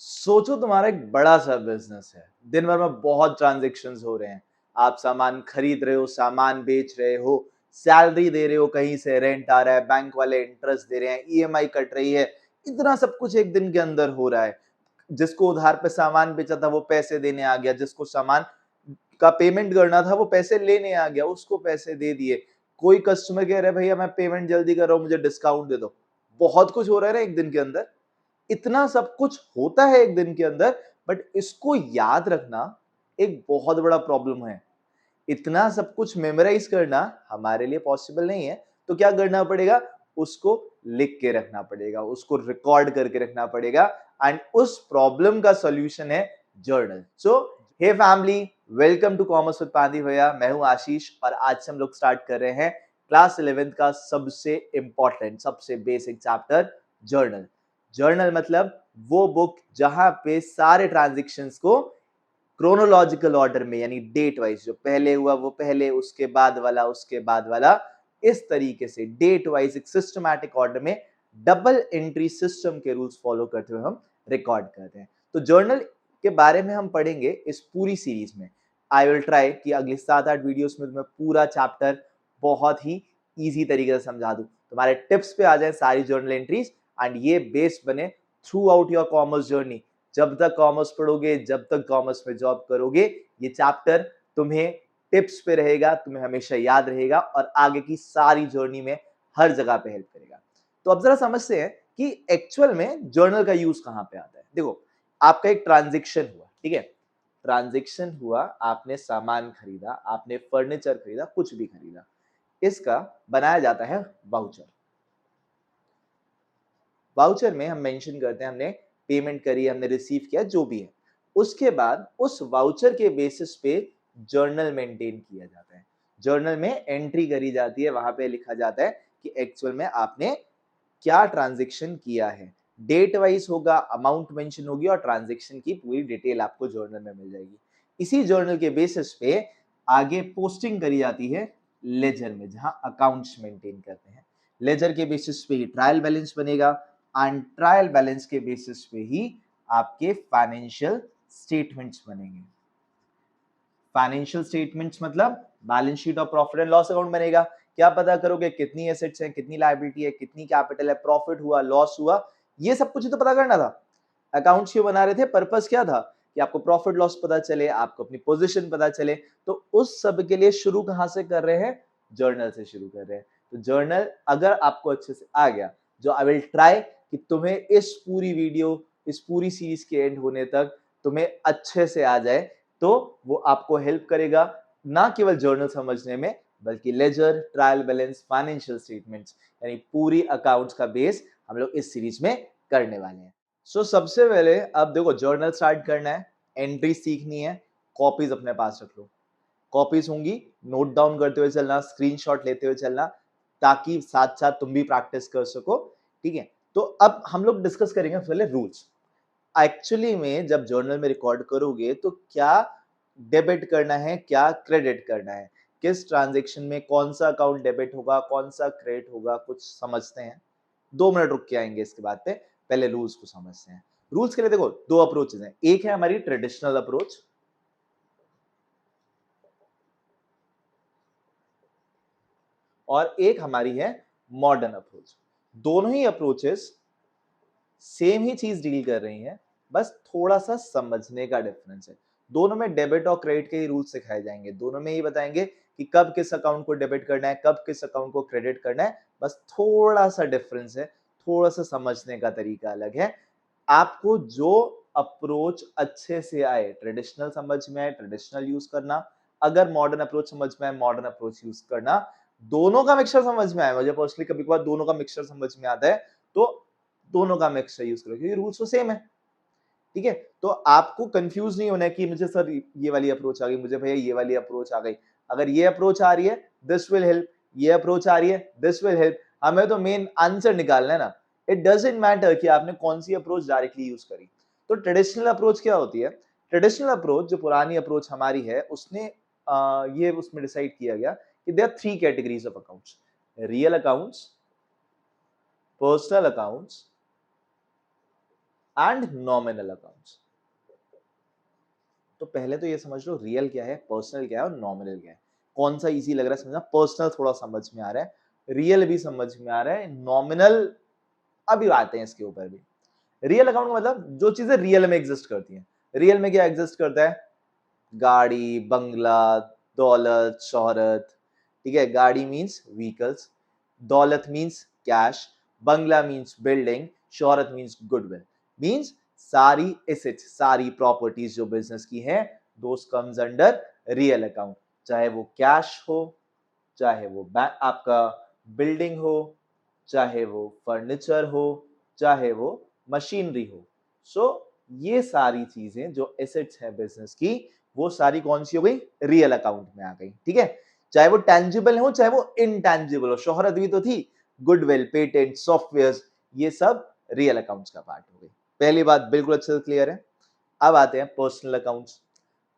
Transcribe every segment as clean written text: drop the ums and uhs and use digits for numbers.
सोचो तुम्हारा एक बड़ा सा बिजनेस है, दिन भर में बहुत ट्रांजेक्शन्स हो रहे हैं। आप सामान खरीद रहे हो, सामान बेच रहे हो, सैलरी दे रहे हो, कहीं से रेंट आ रहा है, बैंक वाले इंटरेस्ट दे रहे हैं, ईएमआई कट रही है। इतना सब कुछ एक दिन के अंदर हो रहा है। जिसको उधार पे सामान बेचा था वो पैसे देने आ गया, जिसको सामान का पेमेंट करना था वो पैसे लेने आ गया, उसको पैसे दे दिए। कोई कस्टमर कह रहा है भैया मैं पेमेंट जल्दी कर रहा हूँ, मुझे डिस्काउंट दे दो। बहुत कुछ हो रहा है ना एक दिन के अंदर। इतना सब कुछ होता है एक दिन के अंदर, बट इसको याद रखना एक बहुत बड़ा प्रॉब्लम है। इतना सब कुछ मेमोराइज करना हमारे लिए पॉसिबल नहीं है। तो क्या करना पड़ेगा? उसको लिख के रखना पड़ेगा, उसको रिकॉर्ड करके रखना पड़ेगा। एंड उस प्रॉब्लम का सॉल्यूशन है journal. So hey family, welcome to commerce with Pandi भैया। मैं हूं आशीष और आज से हम लोग स्टार्ट कर रहे हैं क्लास 11th का सबसे इंपॉर्टेंट, सबसे बेसिक चैप्टर, जर्नल। जर्नल मतलब वो बुक जहां पे सारे ट्रांजेक्शन्स को क्रोनोलॉजिकल ऑर्डर में, यानी डेट वाइज, जो पहले हुआ वो पहले, उसके बाद वाला उसके बाद वाला, इस तरीके से डेट वाइज एक सिस्टमैटिक ऑर्डर में डबल एंट्री सिस्टम के रूल्स फॉलो करते हुए हम रिकॉर्ड करते हैं। तो जर्नल के बारे में हम पढ़ेंगे इस पूरी सीरीज में। आई विल ट्राई कि अगली 7-8 वीडियोस में तुम्हें पूरा चैप्टर बहुत ही इजी तरीके से समझा दूं, तुम्हारे टिप्स पे आ जाए सारी जर्नल एंट्रीज, एंड ये बेस बने through out your commerce journey. जब तक कॉमर्स पढ़ोगे, जब तक कॉमर्स में जॉब करोगे, ये चैप्टर तुम्हें टिप्स पे रहेगा, तुम्हें हमेशा याद रहेगा और आगे की सारी जर्नी में हर जगह पे हेल्प करेगा। तो अब जरा समझते हैं कि एक्चुअल में जर्नल का यूज कहां पे आता है। देखो, आपका एक ट्रांजेक्शन हुआ, ठीक है? ट्रांजेक्शन हुआ, आपने सामान खरीदा, आपने फर्नीचर खरीदा, कुछ भी खरीदा, इसका बनाया जाता है वाउचर। वाउचर में हम मेंशन करते हैं हमने पेमेंट करी, हमने रिसीव किया, जो भी है। उसके बाद उस वाउचर के बेसिस पे जर्नल मेंटेन किया जाता है। जर्नल में एंट्री करी जाती है, वहां पे लिखा जाता है कि एक्चुअल में आपने क्या ट्रांजैक्शन किया है। डेट वाइज होगा, अमाउंट मेंशन होगी और ट्रांजैक्शन की पूरी डिटेल आपको जर्नल में मिल जाएगी। इसी जर्नल के बेसिस पे आगे पोस्टिंग करी जाती है लेजर में, जहां अकाउंट्स मेंटेन करते हैं। लेजर के बेसिस पे ही ट्रायल बैलेंस बनेगा एंड ट्रायल बैलेंस के बेसिस पे ही आपके फाइनेंशियल स्टेटमेंट्स बनेंगे। फाइनेंशियल स्टेटमेंट्स मतलब बैलेंस शीट और प्रॉफिट एंड लॉस अकाउंट बनेगा। क्या पता करोगे? कितनी एसेट्स हैं, कितनी लायबिलिटी है, कितनी कैपिटल है, प्रॉफिट हुआ, लॉस हुआ, ये सब कुछ तो पता करना था। अकाउंट्स क्यों बना रहे थे? पर्पस क्या था? कि आपको प्रॉफिट लॉस पता चले, आपको अपनी पोजीशन पता चले। तो उस सब के लिए शुरू कहां से कर रहे हैं? जर्नल से शुरू कर रहे हैं। तो जर्नल अगर आपको अच्छे से आ गया, जो आई विल ट्राई कि तुम्हें इस पूरी वीडियो, इस पूरी सीरीज के एंड होने तक तुम्हें अच्छे से आ जाए, तो वो आपको हेल्प करेगा ना केवल जर्नल समझने में, बल्कि ledger, trial balance, financial statements, यानी पूरी अकाउंट्स का बेस हम लोग इस सीरीज में करने वाले हैं। सबसे पहले अब देखो, जर्नल स्टार्ट करना है, एंट्री सीखनी है, कॉपीज अपने पास रख लो। कॉपीज होंगी, नोट डाउन करते हुए चलना, स्क्रीनशॉट लेते हुए चलना, ताकि साथ साथ तुम भी प्रैक्टिस कर सको। ठीक है? तो अब हम लोग डिस्कस करेंगे पहले रूल्स। एक्चुअली में जब जर्नल में रिकॉर्ड करोगे तो क्या डेबिट करना है, क्या क्रेडिट करना है, किस ट्रांजैक्शन में कौन सा अकाउंट डेबिट होगा, कौन सा क्रेडिट होगा, कुछ समझते हैं। 2 मिनट रुक के आएंगे इसके बाद पे, पहले रूल्स को समझते हैं। रूल्स के लिए देखो, दो अप्रोचेस हैं। एक है हमारी ट्रेडिशनल अप्रोच और एक हमारी है मॉडर्न अप्रोच। दोनों ही अप्रोचेस सेम ही चीज डील कर रही हैं, बस थोड़ा सा समझने का डिफरेंस है। दोनों में डेबिट और क्रेडिट के ही रूल सिखाए जाएंगे, दोनों में ही बताएंगे कि कब किस अकाउंट को डेबिट करना है, कब किस अकाउंट को क्रेडिट करना है। बस थोड़ा सा डिफरेंस है, थोड़ा सा समझने का तरीका अलग है। आपको जो अप्रोच अच्छे से आए, ट्रेडिशनल समझ में आए, ट्रेडिशनल यूज करना। अगर मॉडर्न अप्रोच समझ में आए, मॉडर्न अप्रोच यूज करना। दोनों का मिक्सचर समझ में आए, मुझे पर्सनली कभी कभार दोनों का मिक्सचर समझ में आता है, तो दोनों का मिक्सचर यूज करो, क्योंकि रूल्स तो सेम है। ठीक है? तो आपको कंफ्यूज नहीं होना है कि मुझे सर ये वाली अप्रोच आ गई, मुझे भैया ये वाली अप्रोच आ गई। अगर ये अप्रोच आ रही है, दिस विल हेल्प, ये अप्रोच आ रही है, दिस विल हेल्प। हमें तो मेन आंसर निकालना है ना। इट डजंट मैटर कि आपने कौन सी अप्रोच डायरेक्टली यूज करी। तो ट्रेडिशनल अप्रोच क्या होती है? ट्रेडिशनल अप्रोच, जो पुरानी अप्रोच हमारी है, उसने ये उसमें डिसाइड किया गया कि there are 3 categories of accounts: real accounts, personal accounts and nominal accounts. तो पहले तो ये समझ लो रियल क्या है, पर्सनल क्या है और नॉमिनल क्या है। कौन सा इजी लग रहा है समझना? पर्सनल थोड़ा समझ में आ रहा है, रियल भी समझ में आ रहा है, नॉमिनल अभी आते हैं इसके ऊपर भी। रियल अकाउंट का मतलब जो चीजें रियल में एग्जिस्ट करती हैं। रियल में क्या एग्जिस्ट करता है? गाड़ी, बंगला, दौलत, शोहरत। ठीक है, गाड़ी मीन्स व्हीकल्स, दौलत मीन्स कैश, बंगला मीन्स बिल्डिंग, शोहरत मीन्स गुडविल, मीन्स सारी एसेट्स, सारी प्रॉपर्टीज जो बिजनेस की है, दोस कम्स अंडर रियल अकाउंट। चाहे वो कैश हो, चाहे वो बैंक आपका बिल्डिंग हो, चाहे वो फर्नीचर हो, चाहे वो मशीनरी हो। सो ये सारी चीजें जो एसेट्स हैं बिजनेस की, वो सारी कौन सी हो गई? रियल अकाउंट में आ गई। ठीक है, चाहे वो टेंजिबल हो चाहे वो इनटेंजिबल हो, शोहरत भी तो थी, गुडविल, पेटेंट, सॉफ्टवेयर, ये सब रियल अकाउंट्स का पार्ट हो गई। पहली बात बिल्कुल अच्छे से क्लियर है। अब आते हैं पर्सनल अकाउंट्स।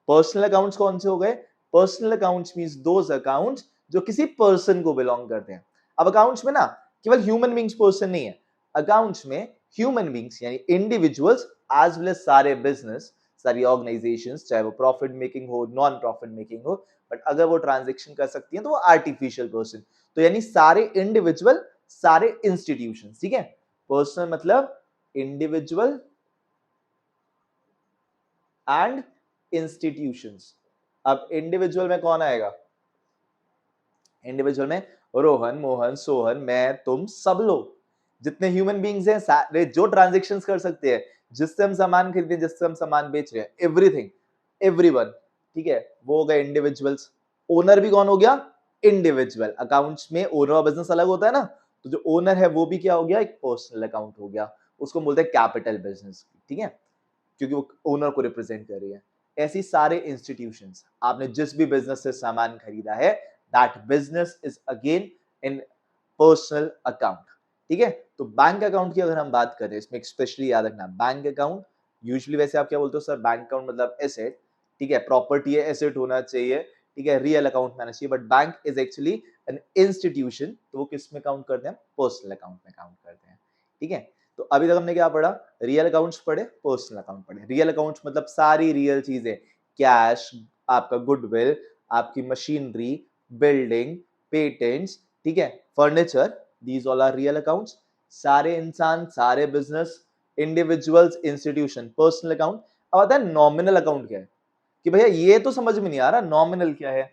पर्सनल अकाउंट्स कौन से हो गए? Personal accounts means those accounts जो किसी पर्सन को बिलोंग करते हैं। अब अकाउंट्स में ना केवल ह्यूमन बीइंग्स पर्सन नहीं है, अकाउंट्स में ह्यूमन बीइंग्स यानी इंडिविजुअल्स एज वेल एज सारे बिजनेस, सारी ऑर्गेनाइजेशंस, चाहे वो प्रॉफिट मेकिंग हो, नॉन प्रॉफिट मेकिंग हो, बट अगर वो ट्रांजैक्शन कर सकती हैं तो वो आर्टिफिशियल पर्सन। तो यानी सारे इंडिविजुअल, सारे इंस्टीट्यूशंस। ठीक है, पर्सनल मतलब इंडिविजुअल एंड इंस्टीट्यूशंस। अब इंडिविजुअल में कौन आएगा? इंडिविजुअल में रोहन, मोहन, सोहन, मैं, तुम, सब लोग जितने ह्यूमन बीइंग्स हैं, सारे जो ट्रांजैक्शंस कर सकते हैं, जिससे हम सामान खरीदते हैं, जिससे हम सामान बेच रहे हैं, एवरीथिंग, एवरीवन। ठीक है, वो हो गए इंडिविजुअल्स। ओनर भी कौन हो गया? इंडिविजुअल। अकाउंट्स में ओनर और बिजनेस अलग होता है ना, तो जो ओनर है वो भी क्या हो गया? एक पर्सनल अकाउंट हो गया। उसको बोलते हैं कैपिटल बिजनेस। ठीक है, क्योंकि वो ओनर को रिप्रेजेंट कर रही है। ऐसी सारे इंस्टीट्यूशंस, आपने जिस भी बिजनेस से सामान खरीदा है, that business is again in personal account. ठीक है, तो बैंक अकाउंट की अगर हम बात करें, इसमें स्पेशली याद रखना, बैंक अकाउंट यूजुअली वैसे आप क्या बोलते हो सर? बैंक अकाउंट मतलब एसेट। ठीक है, प्रॉपर्टी है, एसेट होना चाहिए। ठीक है, रियल अकाउंट में आना चाहिए, but bank is actually an institution. तो वो किस में काउंट करते हैं? पर्सनल अकाउंट में काउंट करते हैं। ठीक है, तो अभी तक हमने क्या पढ़ा? रियल अकाउंट्स पढ़े, पर्सनल अकाउंट पढ़े। रियल अकाउंट्स मतलब सारी रियल चीजें, कैश, आपका गुडविल, आपकी मशीनरी, बिल्डिंग, पेटेंट्स, ठीक है, furniture, these all are real accounts. सारे इंसान, सारे business, individuals, institution, personal account. अब आता है नॉमिनल अकाउंट क्या है? कि भैया ये तो समझ में नहीं आ रहा, नॉमिनल क्या है?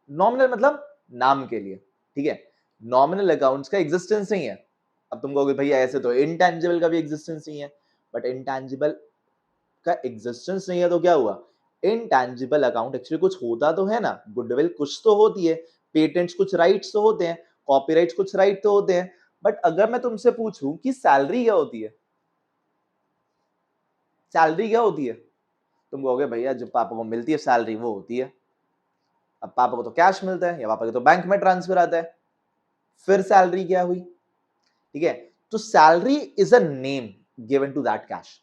नॉमिनल मतलब नाम के लिए। ठीक है, नॉमिनल अकाउंट्स का एग्जिस्टेंस नहीं है। अब तुम कहोगे भैया ऐसे तो इंटेंजिबल का भी एग्जिस्टेंस नहीं है, बट इंटेंजिबल का एग्जिस्टेंस नहीं है तो क्या हुआ? इनटैंजिबल अकाउंट एक्चुअली कुछ होता तो है ना, गुडविल कुछ तो होती है, पेटेंट्स कुछ राइट्स तो होते हैं, कॉपीराइट्स कुछ राइट तो होते हैं। बट अगर मैं तुमसे पूछूं कि सैलरी क्या होती है, सैलरी क्या होती है, तुम कहोगे भैया जो पापा को मिलती है सैलरी वो होती है। अब पापा को तो कैश मिलता है या पापा के तो बैंक में ट्रांसफर आता है, फिर सैलरी क्या हुई? ठीक है, तो salary is a name given to that cash.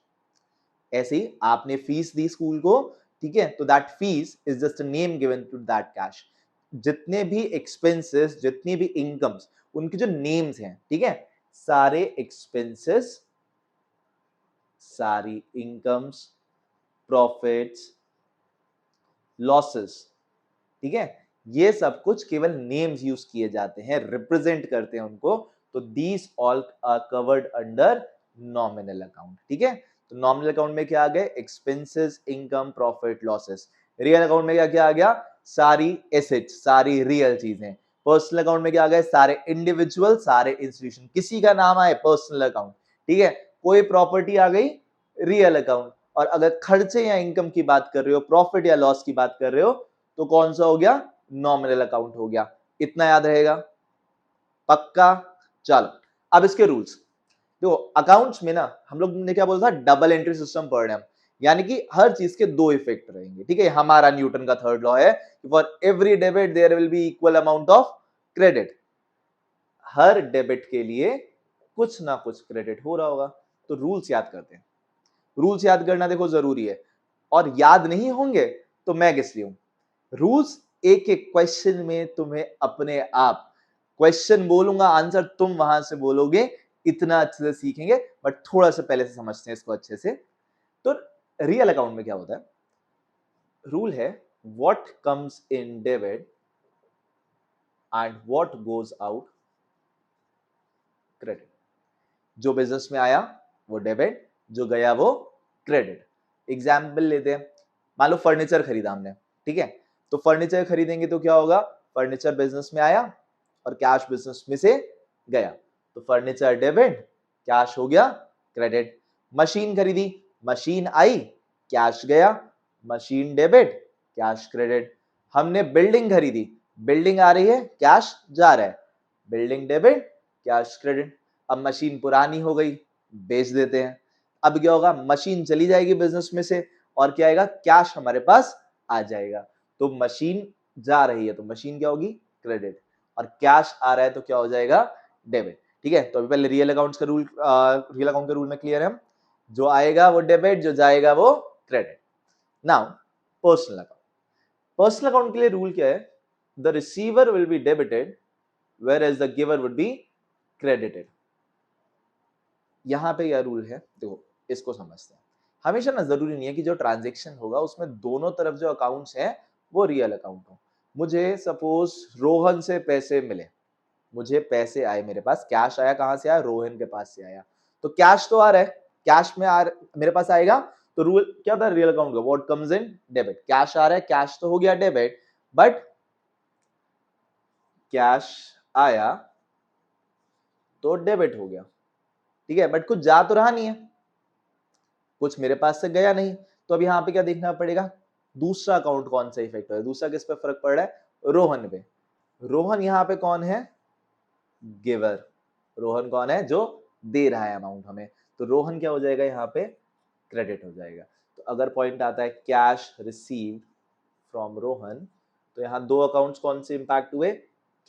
ऐसे ही आपने फीस दी स्कूल को, ठीक है, तो that fees is just a name given to that cash. जितने भी एक्सपेंसेस, जितनी भी इनकम्स, उनके जो नेम्स हैं, ठीक है, सारे एक्सपेंसेस, सारी इनकम्स, प्रॉफिट्स, लॉसेस, ठीक है, ये सब कुछ केवल नेम्स यूज किए जाते हैं, रिप्रेजेंट करते हैं उनको। तो these all are covered under nominal account. ठीक है, तो नॉमिनल अकाउंट में क्या आ गए? Expenses, income, profit, losses. Real account में क्या क्या आ गया? सारी एसेट्स, सारी रियल चीजें। पर्सनल अकाउंट में क्या आ गए? सारे इंडिविजुअल, सारे इंस्टीट्यूशन, किसी का नाम आए पर्सनल अकाउंट। ठीक है, कोई प्रॉपर्टी आ गई, रियल अकाउंट। और अगर खर्चे या इनकम की बात कर रहे हो, प्रॉफिट या लॉस की बात कर रहे हो, तो कौन सा हो गया? नॉमिनल अकाउंट हो गया। इतना याद रहेगा? पक्का? चलो, अब इसके रूल्स देखो। अकाउंट्स में ना हम लोग ने क्या बोला था? डबल एंट्री सिस्टम पढ़ रहे हैं हम, यानी कि हर चीज के दो इफेक्ट रहेंगे। ठीक है, हमारा न्यूटन का थर्ड लॉ है, for every debit there will be equal amount of credit. हर डेबिट के लिए कुछ ना कुछ क्रेडिट हो रहा होगा। तो रूल्स याद करते हैं। रूल्स याद करना देखो जरूरी है, और याद नहीं होंगे तो मैं किस लिए हूं? रूल्स एक एक क्वेश्चन में तुम्हें अपने आप, क्वेश्चन बोलूंगा, आंसर तुम वहां से बोलोगे, इतना अच्छे से सीखेंगे, बट थोड़ा सा पहले से समझते हैं इसको अच्छे से। तो रियल अकाउंट में क्या होता है, रूल है what comes in debit and what goes out credit. जो बिजनेस में आया वो डेबिट, जो गया वो क्रेडिट। एग्जाम्पल लेते हैं, मान लो फर्नीचर खरीदा हमने, ठीक है, तो फर्नीचर खरीदेंगे तो क्या होगा, फर्नीचर बिजनेस में आया और कैश बिजनेस में से गया, तो फर्नीचर डेबिट, कैश हो गया क्रेडिट। मशीन खरीदी, मशीन आई, कैश गया, मशीन डेबिट, कैश क्रेडिट। हमने बिल्डिंग खरीदी, बिल्डिंग आ रही है, कैश जा रहा है, बिल्डिंग डेबिट, कैश क्रेडिट। अब मशीन पुरानी हो गई, बेच देते हैं। अब क्या होगा, मशीन चली जाएगी बिजनेस में से और क्या आएगा, कैश हमारे पास आ जाएगा। तो मशीन जा रही है तो मशीन क्या होगी, क्रेडिट, और कैश आ रहा है तो क्या हो जाएगा, डेबिट। ठीक है, तो अभी पहले रियल अकाउंट्स का रूल, रियल अकाउंट के रूल में क्लियर है हम, जो आएगा वो डेबिट, जो जाएगा वो credit. Now personal account, personal account के लिए रूल क्या है, the receiver will be debited whereas the giver would be credited. यहां पे क्या रूल है, देखो इसको समझते हैं। हमेशा ना जरूरी नहीं है कि जो ट्रांजेक्शन होगा उसमें दोनों तरफ जो अकाउंट्स हैं वो रियल अकाउंट हो। मुझे सपोज रोहन से पैसे मिले, मुझे पैसे आए, मेरे पास कैश आया, कहां से आया, रोहन के पास से आया, तो कैश तो आ रहा है, कैश में मेरे पास आएगा, तो रूल क्या था रियल अकाउंट का, what comes in debit. Cash आ रहा है, कैश तो हो गया डेबिट, बट कैश आया तो डेबिट हो गया, ठीक है, बट कुछ जा तो रहा नहीं है, कुछ मेरे पास से गया नहीं, तो अब यहाँ पे क्या देखना पड़ेगा, दूसरा अकाउंट कौन सा इफेक्ट हो रहा है, दूसरा किस पे फर्क पड़ रहा है, रोहन पे। रोहन यहाँ पे कौन है, गिवर, रोहन कौन है, जो दे रहा है अमाउंट हमें, तो रोहन क्या हो जाएगा यहाँ पे, क्रेडिट हो जाएगा। तो अगर पॉइंट आता है कैश रिसीव्ड फ्रॉम रोहन, तो यहाँ दो अकाउंट्स कौन से इंपैक्ट हुए,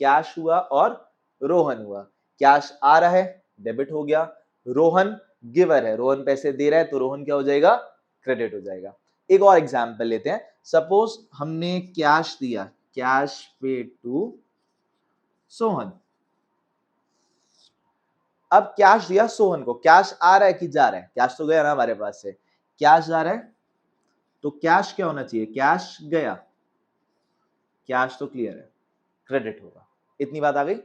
कैश हुआ और रोहन हुआ। कैश आ रहा है, डेबिट हो गया, रोहन गिवर है, रोहन पैसे दे रहा है, तो रोहन क्या हो जाएगा, क्रेडिट हो जाएगा। एक और एग्जांपल लेते हैं, सपोज हमने कैश दिया, कैश पेड टू सोहन, अब कैश दिया सोहन को, कैश आ रहा है कि जा रहा है, कैश तो गया ना हमारे पास से, कैश जा रहा है, तो कैश क्या होना चाहिए, कैश गया, कैश तो क्लियर है, क्रेडिट होगा। इतनी बात आ गई।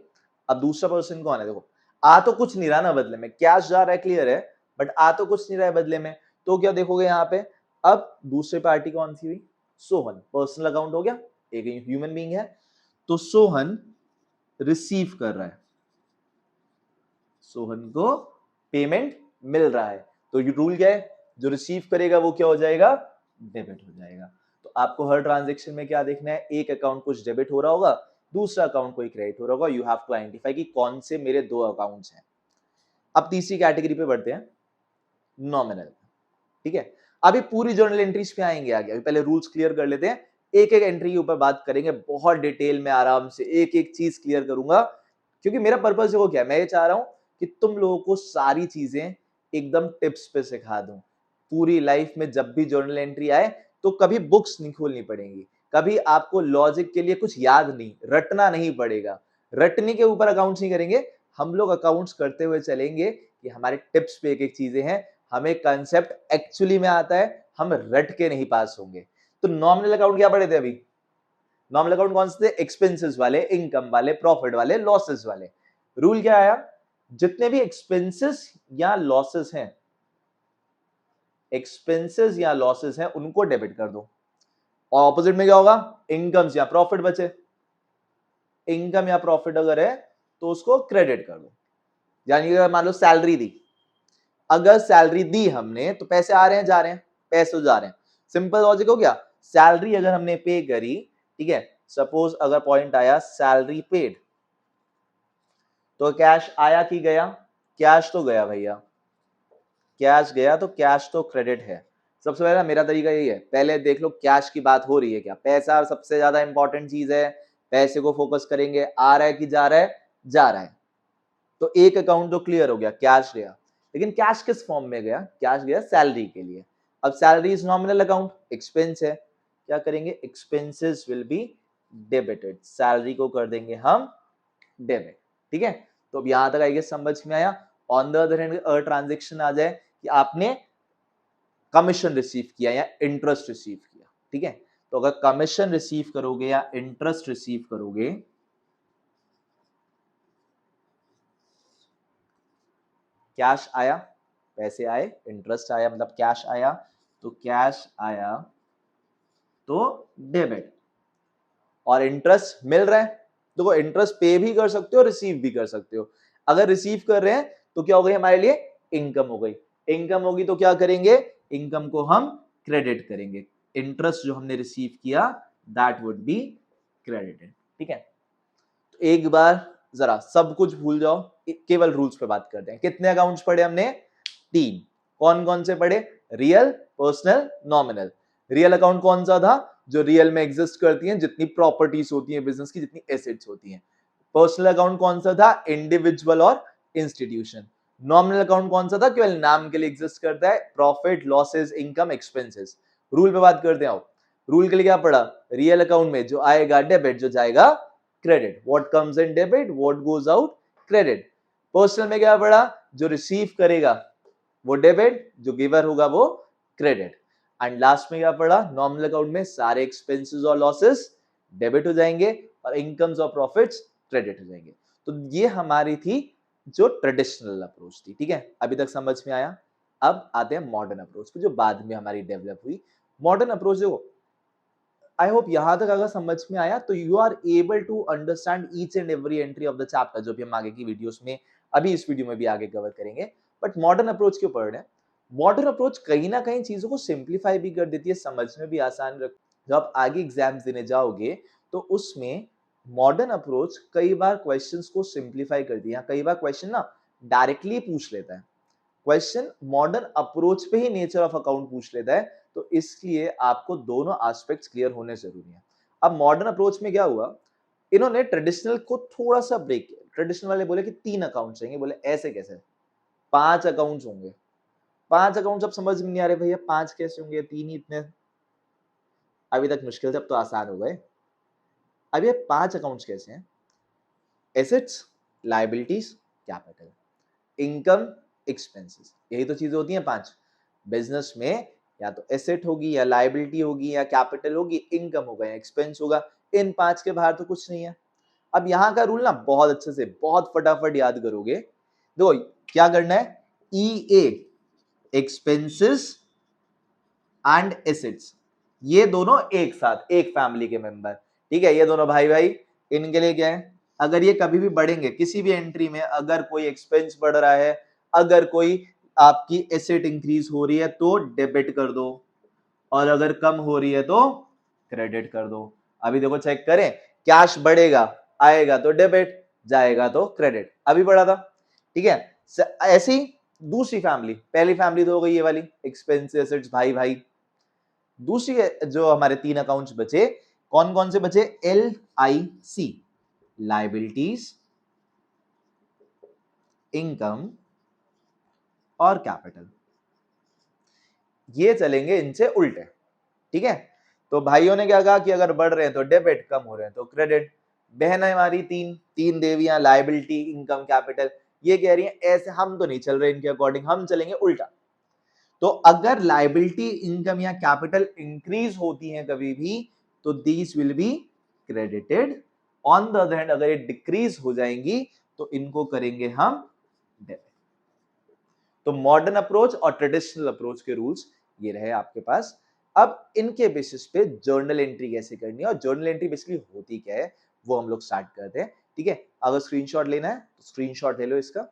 अब दूसरा पर्सन कौन है, देखो आ तो कुछ नहीं रहा ना बदले में, कैश जा रहा है क्लियर है, बट आ तो कुछ नहीं रहा है बदले में, तो क्या देखोगे यहाँ पे, अब दूसरी पार्टी कौन सी हुई, सोहन, पर्सनल अकाउंट हो गया, एक ह्यूमन बीइंग है, तो सोहन रिसीव कर रहा है, सोहन को पेमेंट मिल रहा है, तो ये रूल क्या है, जो रिसीव करेगा वो क्या हो जाएगा, डेबिट हो जाएगा। तो आपको हर ट्रांजेक्शन में क्या देखना है, एक अकाउंट कुछ डेबिट हो रहा होगा, दूसरा अकाउंट कोई क्रेडिट हो रहा होगा, यू हैव टू आइडेंटिफाई कि कौन से मेरे दो अकाउंट्स हैं। अब तीसरी कैटेगरी पे बढ़ते हैं, नॉमिनल, ठीक है। अभी पूरी जर्नल एंट्रीज पे आएंगे आगे, अभी पहले रूल्स क्लियर कर लेते हैं, एक एक एंट्री के ऊपर बात करेंगे, बहुत डिटेल में आराम से एक एक चीज क्लियर करूंगा, क्योंकि मेरा पर्पस देखो क्या है, मैं ये चाह रहा हूं कि तुम लोगों को सारी चीजें एकदम टिप्स पे सिखा दूं। पूरी लाइफ में जब भी जर्नल एंट्री आए तो कभी बुक्स नहीं खोलनी पड़ेंगी, कभी आपको लॉजिक के लिए कुछ याद नहीं, रटना नहीं पड़ेगा, रटने के ऊपर अकाउंट्स नहीं करेंगे, हम लोग अकाउंट्स करते हुए चलेंगे कि हमारे टिप्स पे एक एक चीजें हैं, हमें कंसेप्ट एक्चुअली में आता है, हम रट के नहीं पास होंगे। तो नॉमिनल अकाउंट क्या पढ़े थे अभी, नॉमिनल अकाउंट कौन से थे, एक्सपेंसेस वाले, इनकम वाले, प्रॉफिट वाले, लॉसेस वाले। रूल क्या आया, जितने भी एक्सपेंसेस या लॉसेस हैं, एक्सपेंसेस या लॉसेस हैं उनको डेबिट कर दो, और ऑपोजिट में क्या होगा, इनकम्स या प्रॉफिट बचे, इनकम या प्रॉफिट अगर है तो उसको क्रेडिट कर दो। यानी कि मान लो सैलरी दी, अगर सैलरी दी हमने तो पैसे आ रहे हैं जा रहे हैं, पैसे जा रहे हैं, सिंपल लॉजिक हो गया। सैलरी अगर हमने पे करी, ठीक है, सपोज अगर पॉइंट आया सैलरी पेड, तो कैश आया कि गया, कैश तो गया भैया, कैश गया तो कैश तो क्रेडिट है। सबसे पहले मेरा तरीका यही है, पहले देख लो कैश की बात हो रही है क्या, पैसा सबसे ज्यादा इंपॉर्टेंट चीज है, पैसे को फोकस करेंगे, आ रहा है कि जा रहा है, जा रहा है, तो एक अकाउंट तो क्लियर हो गया, कैश गया। लेकिन कैश किस फॉर्म में गया, कैश गया सैलरी के लिए। अब salary is nominal account, expense है, क्या करेंगे, expenses will be debited, salary को कर देंगे हम डेबिट, ठीक है। तो अब यहां तक आइए समझ में आया। On the other hand transaction आ जाए कि आपने कमीशन रिसीव किया या इंटरेस्ट रिसीव किया, ठीक है। तो अगर कमीशन रिसीव करोगे या इंटरेस्ट रिसीव करोगे, कैश आया, पैसे आए, इंटरेस्ट आया मतलब कैश आया, तो कैश आया तो डेबिट, और इंटरेस्ट मिल रहा है, देखो इंटरेस्ट पे भी कर सकते हो, रिसीव भी कर सकते हो। अगर रिसीव कर रहे हैं तो क्या हो गई हमारे लिए, इनकम हो गई। इनकम होगी तो क्या करेंगे, इनकम को हम क्रेडिट करेंगे। इंटरेस्ट जो हमने रिसीव किया दैट वुड बी क्रेडिटेड, ठीक है। तो एक बार जरा सब कुछ भूल जाओ, केवल रूल्स पे बात करते हैं। कितने अकाउंट्स पढ़े हमने, 3। कौन कौन से पढ़े, real, personal, nominal. Real account कौन सा था, जो रियल में एग्जिस्ट करती हैं, जितनी प्रॉपर्टीज होती हैं बिजनेस की, जितनी एसेट्स होती हैं। पर्सनल अकाउंट कौन सा था, इंडिविजुअल और इंस्टीट्यूशन। नॉमिनल अकाउंट कौन सा था, केवल नाम के लिए एग्जिस्ट करता है, profit, losses, income, expenses. Rule पे बात करते हैं। रूल के लिए क्या पढ़ा, रियल अकाउंट में जो आएगा डेबिट, जो जाएगा credit. What comes in debit, what goes out credit. Personal में क्या पढ़ा, जो रिसीव करेगा वो डेबिट, जो गिवर होगा वो क्रेडिट। एंड लास्ट में क्या पढ़ा, नॉमिनल अकाउंट में सारे एक्सपेंसेस और लॉसेस डेबिट हो जाएंगे और इनकम्स और प्रॉफिट्स क्रेडिट हो जाएंगे। तो ये हमारी थी जो ट्रेडिशनल अप्रोच थी, ठीक है। अभी तक समझ में आया। अब आते हैं मॉडर्न अप्रोच पे, जो बाद में हमारी डेवलप हुई। मॉडर्न अप्रोच देखो, आई होप यहां तक अगर समझ में आया तो you are able to understand each and every entry of the chapter, जो भी हम आगे की वीडियोस में, अभी इस वीडियो में भी आगे कवर करेंगे। बट मॉडर्न अप्रोच क्यों पढ़ रहे हैं, मॉडर्न अप्रोच कहीं ना कहीं चीजों को सिंप्लीफाई भी कर देती है, समझने भी आसान रख। जब आप आगे एग्जाम्स देने जाओगे तो उसमें मॉडर्न अप्रोच कई बार क्वेश्चंस को सिंप्लीफाई कर दिया, कई बार क्वेश्चन ना डायरेक्टली पूछ लेता है। क्वेश्चन मॉडर्न अप्रोच पे ही नेचर ऑफ अकाउंट पूछ लेता है, तो इसलिए आपको दोनों एस्पेक्ट्स क्लियर होने जरूरी है। अब मॉडर्न अप्रोच में क्या हुआ, इन्होंने ट्रेडिशनल को थोड़ा सा ब्रेक किया। ट्रेडिशनल वाले बोले कि 3 अकाउंट चाहिए, बोले ऐसे कैसे, 5 अकाउंट्स होंगे। 5 अकाउंट्स अब समझ में नहीं आ रहे भैया, 5 कैसे होंगे, 3 ही इतने अभी तक मुश्किल थे, अब तो आसान हो गए। अब ये 5 अकाउंट्स कैसे हैं, assets, liabilities, capital, income, expenses, यही तो चीजें होती हैं 5 बिजनेस में। या तो एसेट होगी, या लायबिलिटी होगी, या कैपिटल होगी, इनकम होगा या एक्सपेंस होगा। इन 5 के बाहर तो कुछ नहीं है। अब यहाँ का रूल ना बहुत अच्छे से, बहुत फटाफट याद करोगे। देखो क्या करना है, ई ए, एक्सपेंसेस एंड एसेट्स, ये दोनों एक साथ, एक फैमिली के मेंबर, ठीक है। ये दोनों भाई भाई, इनके लिए क्या है, अगर ये कभी भी बढ़ेंगे किसी भी एंट्री में, अगर कोई एक्सपेंस बढ़ रहा है, अगर कोई आपकी एसेट इंक्रीज हो रही है तो डेबिट कर दो, और अगर कम हो रही है तो क्रेडिट कर दो। अभी देखो चेक करें, कैश बढ़ेगा, आएगा तो डेबिट, जाएगा तो क्रेडिट, अभी बढ़ा था, ठीक है। ऐसी दूसरी फैमिली, पहली फैमिली तो हो गई ये वाली, एक्सपेंस, एसेट्स, भाई भाई। दूसरी जो हमारे 3 अकाउंट्स बचे, कौन कौन से बचे, L I C, liabilities, income और कैपिटल। ये चलेंगे इनसे उल्टे, ठीक है। तो भाइयों ने क्या कहा कि अगर बढ़ रहे हैं तो डेबिट, कम हो रहे हैं तो क्रेडिट। बहन है हमारी तीन देवियां, लाइबिलिटी, इनकम, कैपिटल, ये कह रही हैं ऐसे हम तो नहीं चल रहे इनके अकॉर्डिंग, हम चलेंगे उल्टा। तो अगर लाइबिलिटी, इनकम या कैपिटल इंक्रीज होती है कभी भी, तो these will be credited. On the other hand अगर ये डिक्रीज हो जाएंगी तो इनको करेंगे हम डेबिट। तो मॉडर्न अप्रोच और ट्रेडिशनल अप्रोच के रूल्स ये रहे आपके पास। अब इनके बेसिस पे जर्नल एंट्री कैसे करनी है, और जर्नल एंट्री बेसिकली होती क्या है वो हम लोग स्टार्ट करते हैं, ठीक है। अगर स्क्रीनशॉट लेना है तो स्क्रीनशॉट ले लो इसका।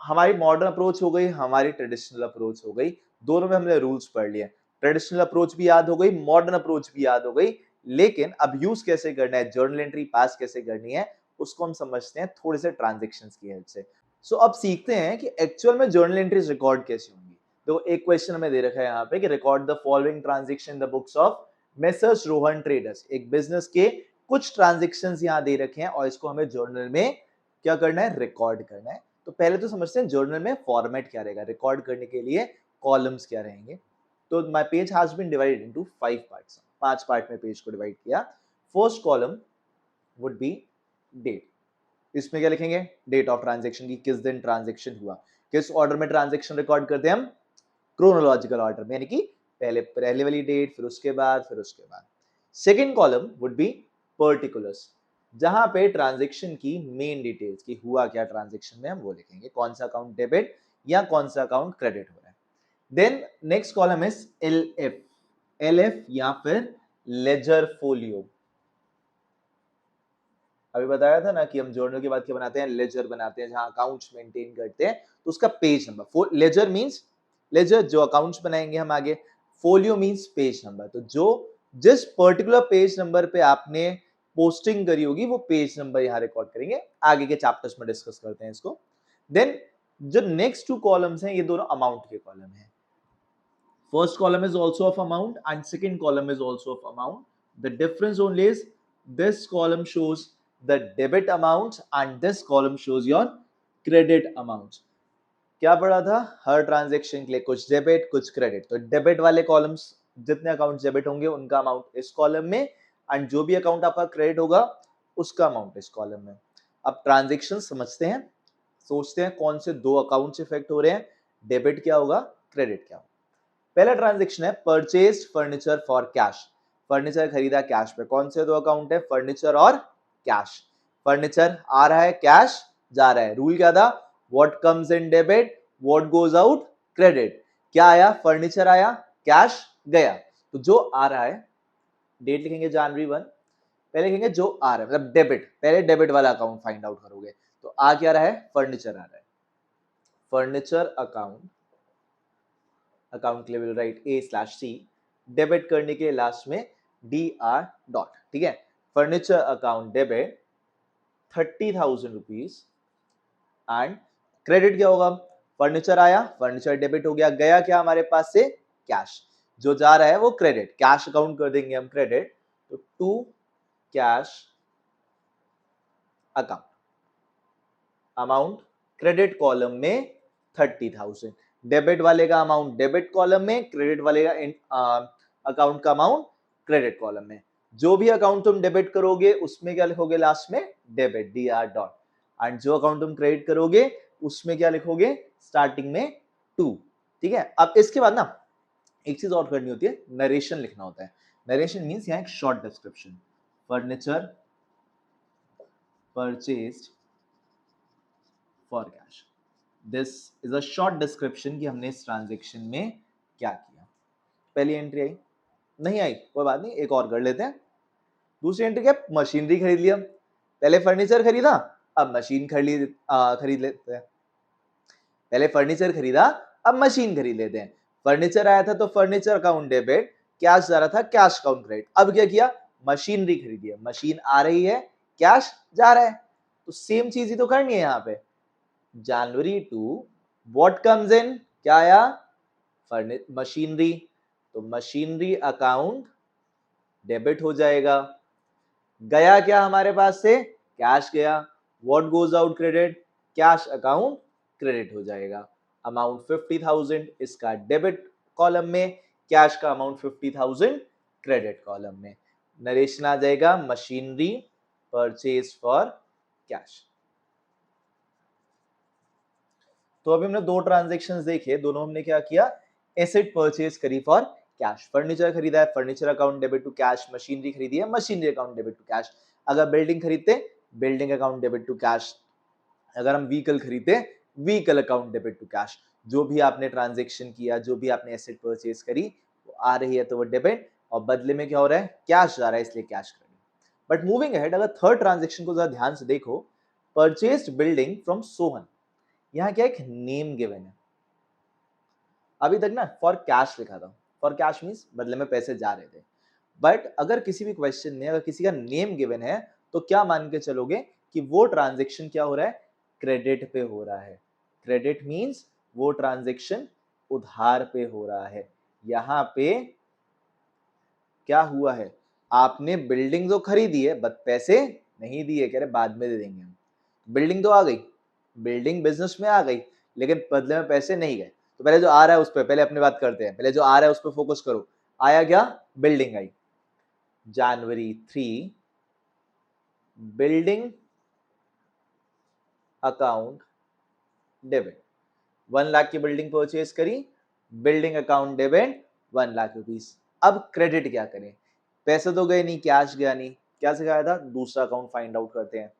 हमारी मॉडर्न अप्रोच हो गई, हमारी ट्रेडिशनल अप्रोच हो गई, दोनों में हमने रूल्स पढ़ लिए। ट्रेडिशनल अप्रोच भी याद हो गई, मॉडर्न अप्रोच भी याद हो गई, लेकिन अब यूज कैसे करना है, जर्नल एंट्री पास कैसे करनी है, उसको हम समझते हैं थोड़े से ट्रांजेक्शंस की हेल्प से। सो अब सीखते हैं कि एक्चुअल में जर्नल एंट्रीज रिकॉर्ड कैसी होंगी। तो एक क्वेश्चन हमें दे रखा है यहाँ पे कि record the following transaction in the books of messrs Rohan traders. एक बिजनेस के कुछ ट्रांजेक्शंस यहाँ दे रखे हैं और इसको हमें जर्नल में क्या करना है, रिकॉर्ड करना है। तो पहले तो समझते हैं जर्नल में फॉर्मेट क्या रहेगा, रिकॉर्ड करने के लिए कॉलम्स क्या रहेंगे। तो my page has been divided into 5 parts, 5 part में पेज को डिवाइड किया। First column would be date, इसमें क्या लिखेंगे, डेट ऑफ ट्रांजेक्शन की, किस दिन ट्रांजेक्शन हुआ। किस ऑर्डर में ट्रांजेक्शन रिकॉर्ड करते हैं हम, क्रोनोलॉजिकल ऑर्डर में, यानी कि पहले वाली डेट, फिर उसके बाद, फिर उसके बाद। Second column would B particulars, जहां पे ट्रांजेक्शन की मेन डिटेल्स की हुआ क्या ट्रांजेक्शन में, हम वो लिखेंगे, कौन सा अकाउंट डेबिट या कौन सा अकाउंट क्रेडिट हो रहा है। Then next column is LF, LF या फिर लेजर फोलियो। अभी बताया था ना कि हम जर्नल के बाद क्या बनाते हैं, लेजर बनाते हैं, जहां अकाउंट्स मेंटेन करते हैं, तो उसका page number, ledger means ledger जो अकाउंट्स बनाएंगे हम आगे, फोलियो मींस पेज नंबर। तो जो जिस पर्टिकुलर पेज नंबर पे आपने पोस्टिंग करी होगी वो पेज नंबर यहाँ रिकॉर्ड करेंगे, आगे के चैप्टर्स में डिस्कस करते हैं इसको। देन जो नेक्स्ट टू कॉलम्स हैं ये दोनों अमाउंट के कॉलम हैं। First column is also of amount and second column is also of amount. The difference only is this column shows the debit amounts and this column shows your credit amounts. क्या पढ़ा था, हर transaction के लिए कुछ debit कुछ credit, तो debit वाले columns जितने अकाउंट डेबिट होंगे उनका अमाउंट इस कॉलम में, एंड जो भी अकाउंट आपका क्रेडिट होगा उसका अमाउंट इस कॉलम में। अब ट्रांजेक्शन समझते हैं, सोचते हैं कौन से दो अकाउंट इफेक्ट हो रहे हैं, डेबिट क्या होगा, क्रेडिट क्या होगा। पहला ट्रांजेक्शन है purchased furniture for cash, furniture खरीदा कैश पे, कौन से दो अकाउंट है, फर्नीचर और कैश। फर्नीचर आ रहा है, कैश जा रहा है, रूल क्या था, what comes in debit what goes out credit. क्या आया, फर्नीचर आया, कैश गया, तो जो आ रहा है, डेट लिखेंगे जनवरी 1, पहले लिखेंगे जो आ रहा है, मतलब डेबिट, पहले डेबिट वाला अकाउंट फाइंड आउट करोगे, तो आ क्या रहा है, फर्नीचर आ रहा है, फर्नीचर अकाउंट, अकाउंट के लिए विल राइट A/C, डेबिट करने के लास्ट में DR डॉट, ठीक है। Furniture account debit 30,000 rupees and credit क्या होगा, फर्नीचर आया, फर्नीचर डेबिट हो गया, गया क्या हमारे पास से, कैश, जो जा रहा है वो क्रेडिट, कैश अकाउंट कर देंगे हम क्रेडिट, तो to cash account, amount credit column में 30,000, डेबिट वाले का अमाउंट डेबिट कॉलम में, क्रेडिट वाले का अकाउंट का अमाउंट क्रेडिट कॉलम में। जो भी अकाउंट तुम डेबिट करोगे उसमें क्या लिखोगे, लास्ट में डेबिट DR डॉट, एंड जो अकाउंट तुम क्रेडिट करोगे उसमें क्या लिखोगे, स्टार्टिंग में 2, ठीक है। अब इसके बाद ना एक चीज और करनी होती है, नरेशन लिखना होता है। नरेशन मींस यहाँ एक short description, furniture purchased for cash, this is a short description कि हमने इस ट्रांजेक्शन में क्या किया। पहली एंट्री आई, नहीं आई कोई बात नहीं, एक और कर लेते हैं। दूसरी एंट्री क्या, मशीनरी खरीद लिया, पहले फर्नीचर खरीदा अब मशीन खरीद लेते हैं, पहले फर्नीचर खरीदा अब मशीन खरीद लेते हैं। फर्नीचर आया था तो फर्नीचर अकाउंट डेबिट, कैश जा रहा था कैश अकाउंट क्रेडिट, अब क्या किया, मशीनरी खरीदी है, मशीन आ रही है, कैश जा रहा है, तो सेम चीज ही तो करनी है यहाँ पे। जनवरी 2 व्हाट कम्स इन, क्या आया, मशीनरी, तो मशीनरी अकाउंट डेबिट हो जाएगा, गया क्या हमारे पास से, कैश गया, what goes out credit, cash account credit हो जाएगा, अमाउंट 50,000 इसका डेबिट कॉलम में, कैश का अमाउंट 50,000 क्रेडिट कॉलम में। नरेशन आ जाएगा मशीनरी परचेज फॉर कैश। तो अभी हमने दो ट्रांजेक्शन्स देखे, दोनों हमने क्या किया, एसेट परचेज करी फॉर कैश, फर्नीचर खरीदा है, furniture account debit to cash, machinery खरीदी है, machinery account debit to cash. अगर बिल्डिंग खरीदते, building account debit to cash, अगर हम व्हीकल खरीदते, vehicle account debit to cash. जो भी आपने ट्रांजेक्शन किया, जो भी आपने एसेट परचेज करी, वो आ रही है तो वो डेबिट, और बदले में क्या हो रहा है, कैश जा रहा है, इसलिए cash credit. But moving ahead, अगर थर्ड ट्रांजेक्शन को जरा ध्यान से देखो, परचेज्ड बिल्डिंग फ्रॉम सोहन, यहाँ क्या एक नेम गिवन है, अभी तक ना फॉर कैश लिखा था, फॉर कैश मींस बदले में पैसे जा रहे थे, बट अगर किसी भी क्वेश्चन में अगर किसी का नेम गिवन है तो क्या मान के चलोगे कि वो ट्रांजेक्शन क्या हो रहा है, क्रेडिट पे हो रहा है। क्रेडिट मींस वो ट्रांजेक्शन उधार पे हो रहा है। यहाँ पे क्या हुआ है, आपने बिल्डिंग तो खरीदी है बट पैसे नहीं दिए, कह रहे बाद में दे देंगे हम। बिल्डिंग तो आ गई, बिल्डिंग बिजनेस में आ गई, लेकिन बदले में पैसे नहीं गए, तो पहले जो आ रहा है उस पर पहले अपनी बात करते हैं, पहले जो आ रहा है उस पर फोकस करो। आया क्या, बिल्डिंग आई, जनवरी 3 बिल्डिंग अकाउंट डेबिट। 1 लाख की बिल्डिंग परचेज करी, building account debit 1 lakh rupees. अब क्रेडिट क्या करें, पैसे तो गए नहीं, कैश गया नहीं, क्या सिखाया था, दूसरा अकाउंट फाइंड आउट करते हैं।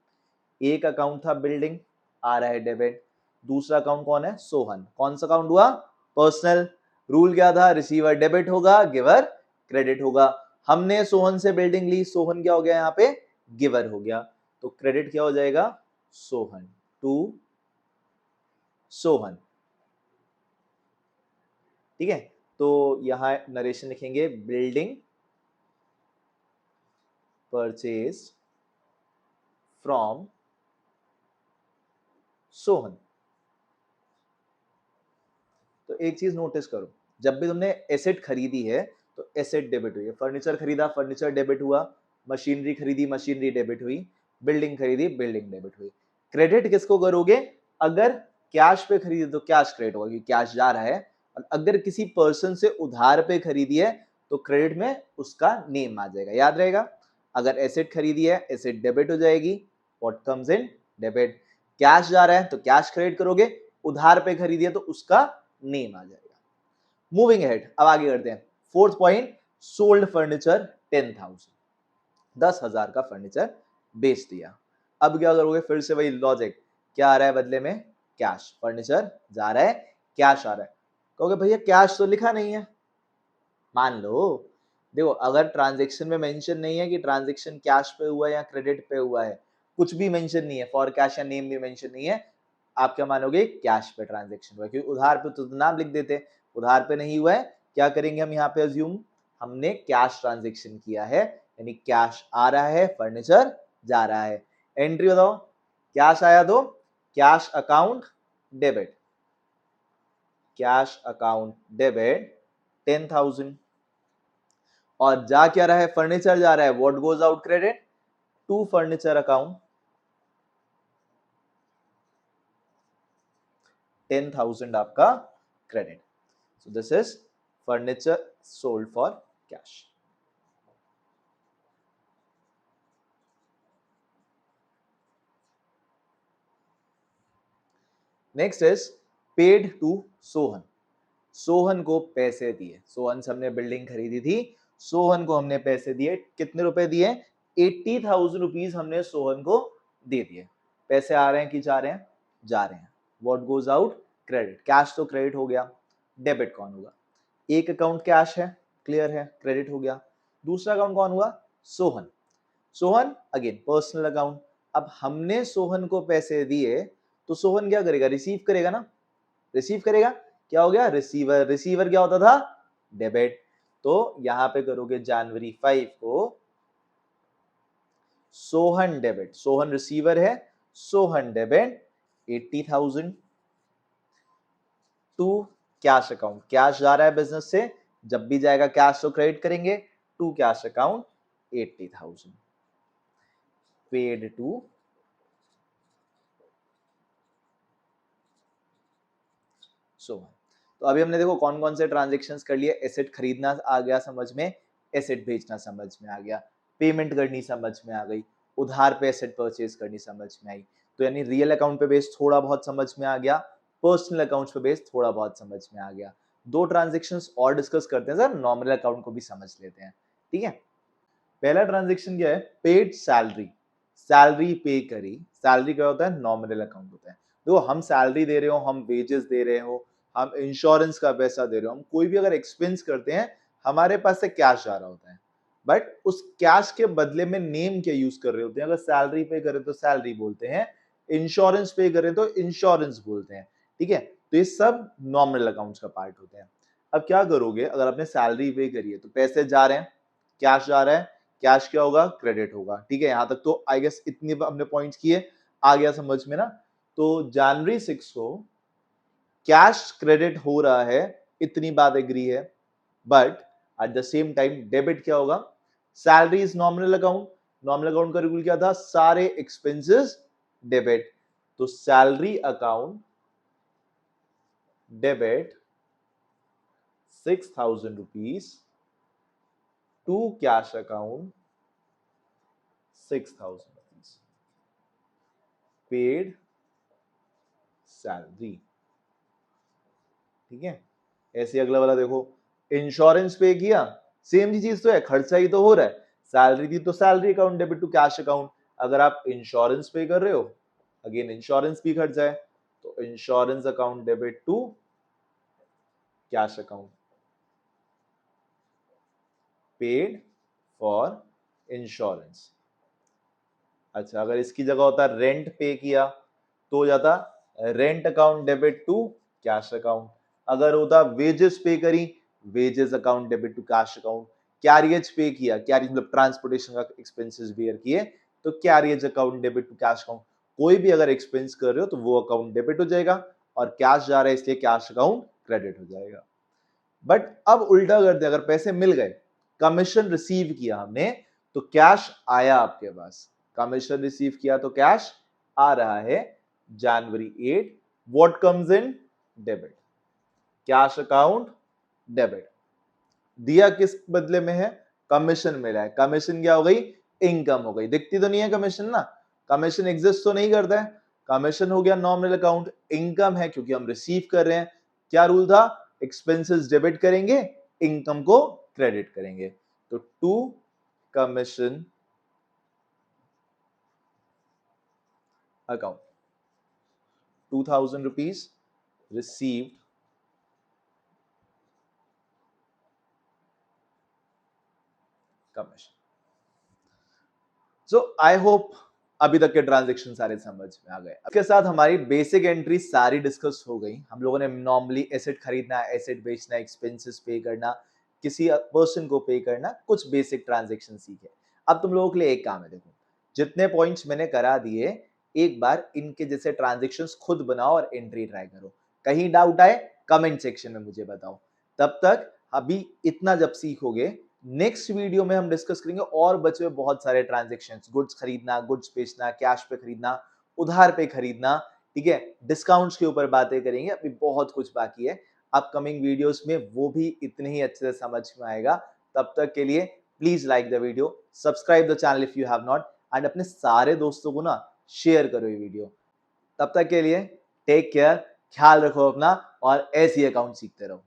एक अकाउंट था बिल्डिंग, आ रहा है डेबिट। दूसरा अकाउंट कौन है, सोहन। कौन सा अकाउंट हुआ, पर्सनल। रूल क्या था, रिसीवर डेबिट होगा, गिवर क्रेडिट होगा। हमने सोहन से बिल्डिंग ली, सोहन क्या हो गया यहाँ पे, गिवर हो गया, तो क्रेडिट क्या हो जाएगा, सोहन टू सोहन। ठीक है, तो यहां नरेशन लिखेंगे, बिल्डिंग परचेज फ्रॉम सोहन। तो एक चीज नोटिस करो, जब भी तुमने एसेट खरीदी है तो एसेट डेबिट हुई है। फर्नीचर खरीदा, फर्नीचर डेबिट हुआ। मशीनरी खरीदी, मशीनरी डेबिट हुई। बिल्डिंग खरीदी, बिल्डिंग डेबिट हुई। क्रेडिट किसको करोगे, अगर कैश पे खरीदी तो कैश क्रेडिट होगा क्योंकि कैश जा रहा है, और अगर किसी पर्सन से उधार पे खरीदी है तो क्रेडिट में उसका नेम आ जाएगा, याद रहेगा। अगर एसेट खरीदी है, एसेट डेबिट हो जाएगी, what comes in debit. Cash जा रहा है तो कैश क्रेडिट करोगे, उधार पे खरीदी है तो उसका नेम आ जाएगा। मूविंग अहेड, अब आगे करते हैं। फोर्थ पॉइंट, सोल्ड फर्नीचर 10,000, 10,000 का फर्नीचर बेच दिया। अब क्या करोगे, फिर से वही लॉजिक, क्या आ रहा है बदले में, कैश। फर्नीचर जा रहा है, कैश आ रहा है। कहोगे भैया कैश तो लिखा नहीं है, मान लो, देखो अगर ट्रांजेक्शन में मेंशन नहीं है कि ट्रांजेक्शन कैश पे हुआ है या क्रेडिट पे हुआ है, कुछ भी मेंशन नहीं है, फॉर कैश या नेम भी मेंशन नहीं है, आप क्या मानोगे, कैश पे ट्रांजेक्शन हुआ है, क्योंकि उधार पे तो नाम लिख देते, उधार पे नहीं हुआ है। क्या करेंगे हम यहाँ पे, अज्यूम हमने कैश ट्रांजेक्शन किया है, यानी कैश आ रहा है, फर्नीचर जा रहा है। एंट्री बताओ, कैश आया तो cash account debit, cash account debit 10,000, और जा क्या रहा है, फर्नीचर जा रहा है, what goes out credit to furniture account 10,000 आपका credit. So this is furniture sold for cash. Next is paid to Sohan. Sohan को पैसे दिए, सोहन से हमने बिल्डिंग खरीदी थी, सोहन को हमने पैसे दिए, कितने रुपए दिए, 80,000 रुपीज हमने सोहन को दे दिए। पैसे आ रहे हैं कि जा रहे हैं, जा रहे हैं। What goes out credit, cash तो क्रेडिट हो गया, डेबिट कौन होगा, एक अकाउंट कैश है, क्लियर है, क्रेडिट हो गया। दूसरा अकाउंट कौन हुआ, Sohan. Sohan again personal account. अब हमने सोहन को पैसे दिए तो सोहन क्या करेगा, रिसीव करेगा ना, रिसीव करेगा, क्या हो गया, रिसीवर। रिसीवर क्या होता था, डेबिट। तो यहां पे करोगे जनवरी 5 को सोहन डेबिट, सोहन रिसीवर है, Sohan debit 80,000 to cash account, cash जा रहा है बिजनेस से, जब भी जाएगा कैश तो क्रेडिट करेंगे, to cash account 80,000 paid to Sohan. तो अभी हमने देखो कौन कौन से ट्रांजेक्शन्स कर लिए, एसेट खरीदना आ गया समझ में, एसेट बेचना समझ में आ गया, पेमेंट करनी समझ में आ गई, उधार पे एसेट परचेज करनी समझ में आई। तो यानी रियल अकाउंट पे बेस थोड़ा बहुत समझ में आ गया, पर्सनल अकाउंट पे बेस थोड़ा बहुत समझ में आ गया। दो ट्रांजेक्शन्स और डिस्कस करते हैं सर, नॉमिनल अकाउंट को भी समझ लेते हैं, ठीक है। पहला ट्रांजेक्शन क्या है, पेड सैलरी, सैलरी पे करी। सैलरी क्या होता है, नॉमिनल अकाउंट होता है। देखो हम सैलरी दे रहे हो, हम वेजेस दे रहे हो, हम इंश्योरेंस का पैसा दे रहे हो, हम कोई भी अगर एक्सपेंस करते हैं, हमारे पास से कैश जा रहा होता है, बट उस कैश के बदले में नेम क्या यूज कर रहे होते हैं, अगर सैलरी पे करें तो सैलरी बोलते हैं, इंश्योरेंस पे करें तो इंश्योरेंस बोलते हैं, ठीक है। तो ये सब नॉमिनल अकाउंट्स का पार्ट होते हैं। अब क्या करोगे, अगर आपने सैलरी पे करी है तो पैसे जा रहे हैं, कैश जा रहा है, कैश क्या होगा, क्रेडिट होगा, ठीक है। यहां तक तो आई गेस इतने हमने पॉइंट्स किए, आ गया समझ में ना। तो जनवरी 6 को कैश क्रेडिट हो रहा है, इतनी बात एग्री है, but at the same time debit क्या होगा, salary is nominal account, nominal account का रूल क्या था, सारे एक्सपेंसेस डेबिट। तो salary account debit 6,000 rupees to cash account 6,000 rupees paid salary. ठीक है, ऐसे अगला वाला देखो, इंश्योरेंस पे किया, सेम ही चीज तो है, खर्चा ही तो हो रहा है। सैलरी दी तो salary account debit to cash account. अगर आप इंश्योरेंस पे कर रहे हो, अगेन इंश्योरेंस भी खर्चा है, तो insurance account debit to cash account, paid for insurance. अच्छा, अगर इसकी जगह होता रेंट पे किया तो हो जाता rent account debit to cash account. अगर होता वेजेस पे करी, wages account debit to cash account. Carriage pay किया, कैरियज मतलब ट्रांसपोर्टेशन का एक्सपेंसेस बेयर किए, तो carriage account debit to cash account. कोई भी अगर एक्सपेंस कर रहे हो तो वो अकाउंट डेबिट हो जाएगा, और कैश जा रहा है इसलिए कैश अकाउंट क्रेडिट हो जाएगा। बट अब उल्टा कर दे, अगर पैसे मिल गए, कमीशन रिसीव किया हमने, तो कैश आया आपके पास, कमीशन रिसीव किया तो कैश आ रहा है जनवरी 8, what comes in debit, cash account debit. दिया किस बदले में है, कमीशन मिला है, कमीशन क्या हो गई, इनकम हो गई। दिखती तो नहीं है कमीशन ना, कमीशन एग्जिस्ट तो नहीं करता है, कमीशन हो गया नॉमिनल अकाउंट, इनकम है क्योंकि हम रिसीव कर रहे हैं। क्या रूल था, एक्सपेंसेस डेबिट करेंगे, इनकम को क्रेडिट करेंगे। तो to commission account, 2000 rupees received commission. So I hope अभी तक के ट्रांजेक्शन सारे समझ में आ गए। इसके साथ हमारी बेसिक एंट्री सारी डिस्कस हो गई। हम लोगों ने नॉर्मली एसेट खरीदना, एसेट बेचना, एक्सपेंसेस पे करना, किसी पर्सन को पे करना, कुछ बेसिक ट्रांजेक्शन सीखे। अब तुम लोगों के लिए एक काम है, देखो जितने पॉइंट्स मैंने करा दिए, एक बार इनके जैसे ट्रांजेक्शंस खुद बनाओ और एंट्री ट्राई करो। कहीं डाउट आए कमेंट सेक्शन में मुझे बताओ। तब तक अभी इतना जब सीखोगे, नेक्स्ट वीडियो में हम डिस्कस करेंगे और बचे हुए बहुत सारे ट्रांजैक्शंस, गुड्स खरीदना, गुड्स बेचना, कैश पे खरीदना, उधार पे खरीदना, ठीक है, डिस्काउंट्स के ऊपर बातें करेंगे। अभी बहुत कुछ बाकी है, अपकमिंग वीडियोस में वो भी इतने ही अच्छे से समझ में आएगा। तब तक के लिए please like the video, subscribe the channel if you have not, and अपने सारे दोस्तों को ना शेयर करो ये वीडियो। तब तक के लिए टेक केयर, ख्याल रखो अपना, और ऐसी अकाउंट सीखते रहो।